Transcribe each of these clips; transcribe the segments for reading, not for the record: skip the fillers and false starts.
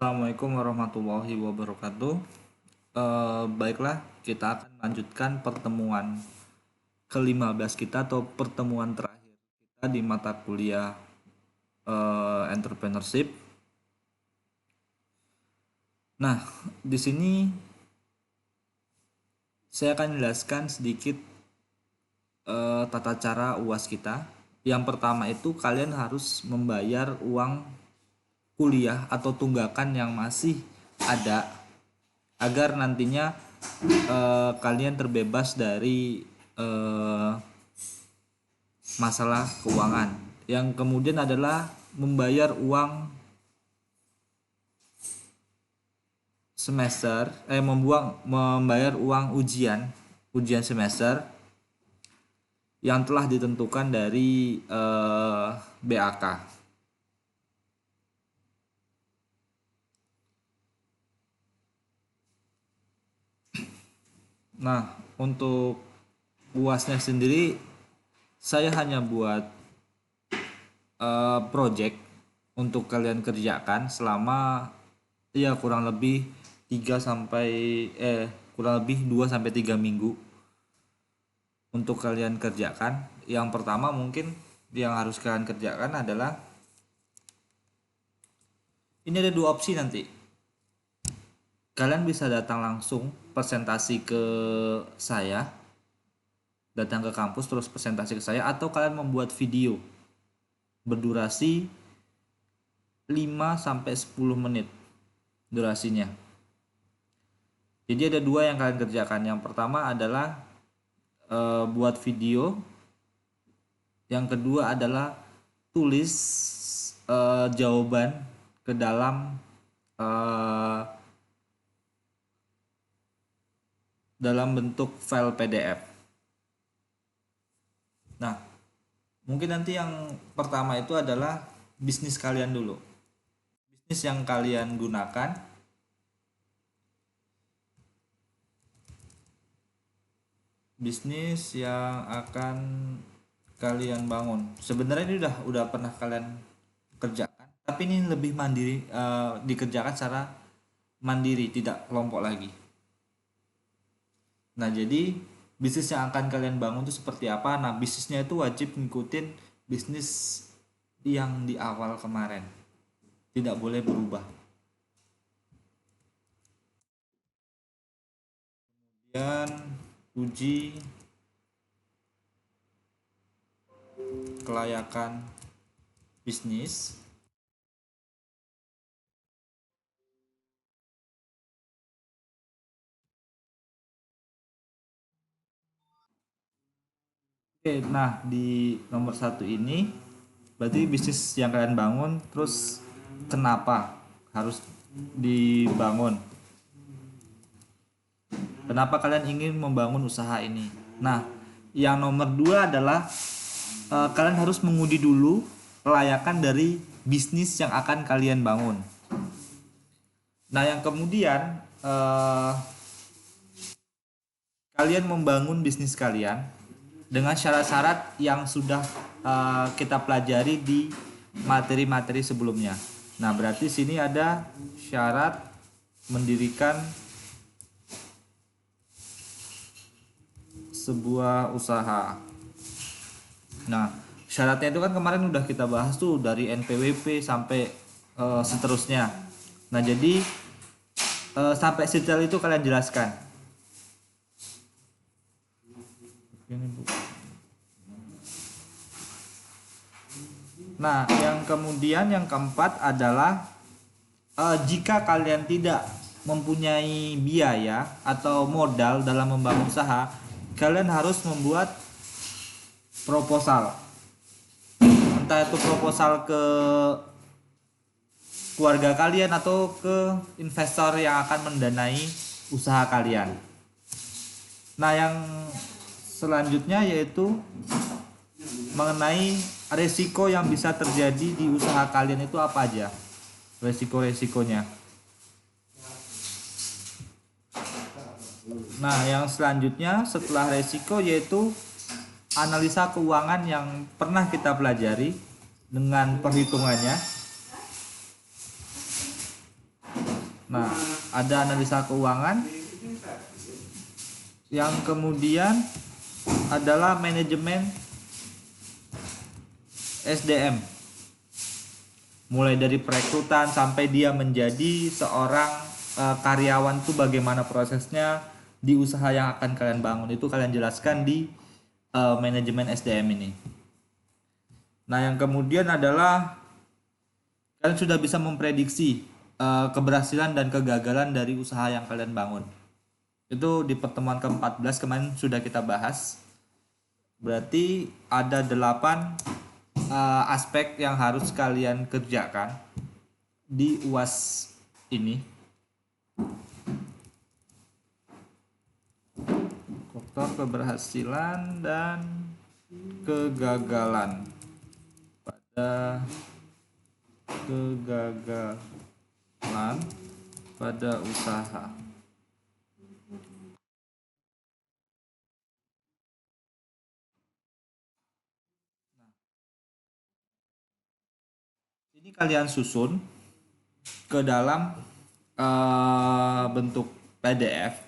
Assalamualaikum warahmatullahi wabarakatuh. Baiklah, kita akan lanjutkan pertemuan ke-15 kita atau pertemuan terakhir kita di mata kuliah entrepreneurship. Nah, di sini saya akan menjelaskan sedikit tata cara UAS kita. Yang pertama itu kalian harus membayar uang kuliah atau tunggakan yang masih ada agar nantinya kalian terbebas dari masalah keuangan. Yang kemudian adalah membayar uang semester, membayar uang ujian semester yang telah ditentukan dari BAK. Nah, untuk UASnya sendiri saya hanya buat project untuk kalian kerjakan selama kurang lebih 2 sampai 3 minggu untuk kalian kerjakan. Yang pertama mungkin yang harus kalian kerjakan adalah ini ada 2 opsi nanti. Kalian bisa datang langsung presentasi ke saya, datang ke kampus terus presentasi ke saya, atau kalian membuat video berdurasi 5 sampai 10 menit durasinya. Jadi ada 2 yang kalian kerjakan. Yang pertama adalah buat video. Yang kedua adalah tulis jawaban ke dalam bentuk file PDF. Nah, mungkin nanti yang pertama itu adalah bisnis kalian dulu. Bisnis yang kalian gunakan. Bisnis yang akan kalian bangun. Sebenarnya ini udah pernah kalian kerjakan, tapi ini lebih mandiri, dikerjakan secara mandiri, tidak kelompok lagi. Nah, jadi bisnis yang akan kalian bangun itu seperti apa? Nah, bisnisnya itu wajib ngikutin bisnis yang di awal kemarin. Tidak boleh berubah. Kemudian uji kelayakan bisnis. Oke, nah di nomor 1 ini berarti bisnis yang kalian bangun, terus kenapa harus dibangun? Kenapa kalian ingin membangun usaha ini? Nah, yang nomor 2 adalah kalian harus menguji dulu kelayakan dari bisnis yang akan kalian bangun. Nah, yang kemudian kalian membangun bisnis kalian dengan syarat-syarat yang sudah kita pelajari di materi-materi sebelumnya. Nah, berarti sini ada syarat mendirikan sebuah usaha. Nah, syaratnya itu kan kemarin udah kita bahas tuh dari NPWP sampai seterusnya. Nah, jadi sampai detail itu kalian jelaskan. Nah, yang kemudian yang keempat adalah jika kalian tidak mempunyai biaya atau modal dalam membangun usaha, kalian harus membuat proposal. Entah itu proposal ke keluarga kalian atau ke investor yang akan mendanai usaha kalian. Nah, yang selanjutnya yaitu mengenai resiko yang bisa terjadi di usaha kalian itu apa aja, resiko-resikonya. Nah, yang selanjutnya setelah resiko yaitu analisa keuangan yang pernah kita pelajari dengan perhitungannya. Nah, ada analisa keuangan, yang kemudian adalah manajemen SDM, mulai dari perekrutan sampai dia menjadi seorang karyawan tuh bagaimana prosesnya di usaha yang akan kalian bangun, itu kalian jelaskan di manajemen SDM ini. Nah, yang kemudian adalah kalian sudah bisa memprediksi keberhasilan dan kegagalan dari usaha yang kalian bangun. Itu di pertemuan ke-14 kemarin sudah kita bahas. Berarti ada 8 aspek yang harus kalian kerjakan di UAS ini. Faktor keberhasilan dan kegagalan pada usaha. Ini kalian susun ke dalam bentuk PDF.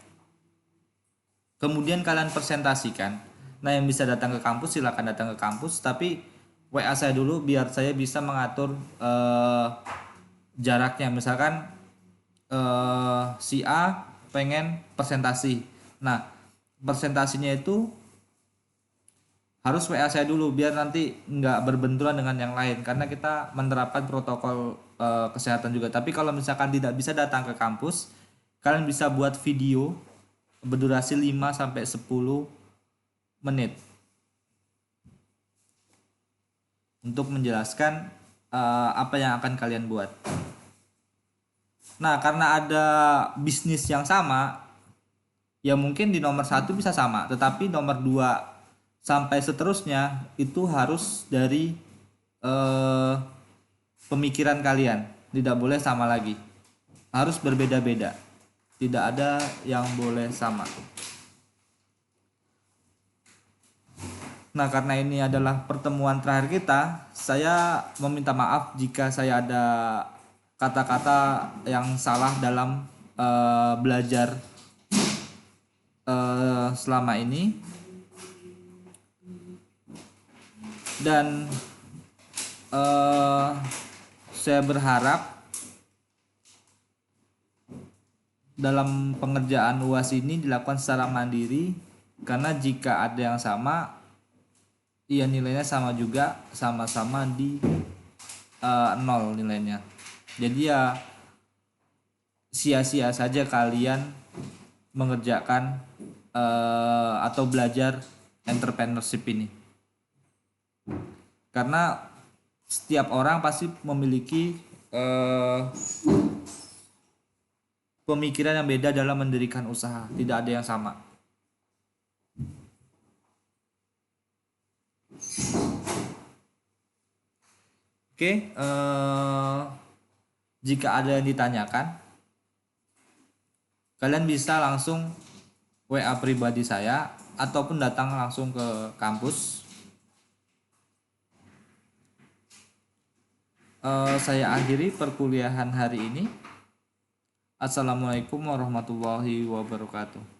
Kemudian kalian presentasikan. Nah, yang bisa datang ke kampus silakan datang ke kampus, tapi WA saya dulu biar saya bisa mengatur jaraknya. Misalkan si A pengen presentasi. Nah, presentasinya itu harus WA saya dulu biar nanti nggak berbenturan dengan yang lain, karena kita menerapkan protokol kesehatan juga. Tapi kalau misalkan tidak bisa datang ke kampus, kalian bisa buat video berdurasi 5 sampai 10 menit untuk menjelaskan apa yang akan kalian buat. Nah, karena ada bisnis yang sama, ya mungkin di nomor 1 bisa sama, tetapi nomor 2 sampai seterusnya itu harus dari pemikiran kalian, tidak boleh sama lagi, harus berbeda-beda, tidak ada yang boleh sama. Nah, karena ini adalah pertemuan terakhir kita, saya meminta maaf jika saya ada kata-kata yang salah dalam belajar selama ini. Dan saya berharap dalam pengerjaan UAS ini dilakukan secara mandiri, karena jika ada yang sama, ya nilainya sama juga, sama-sama di 0 nilainya. Jadi ya sia-sia saja kalian mengerjakan atau belajar entrepreneurship ini, karena setiap orang pasti memiliki pemikiran yang beda dalam mendirikan usaha, tidak ada yang sama. Oke, jika ada yang ditanyakan, kalian bisa langsung WA pribadi saya ataupun datang langsung ke kampus. Saya akhiri perkuliahan hari ini. Assalamualaikum warahmatullahi wabarakatuh.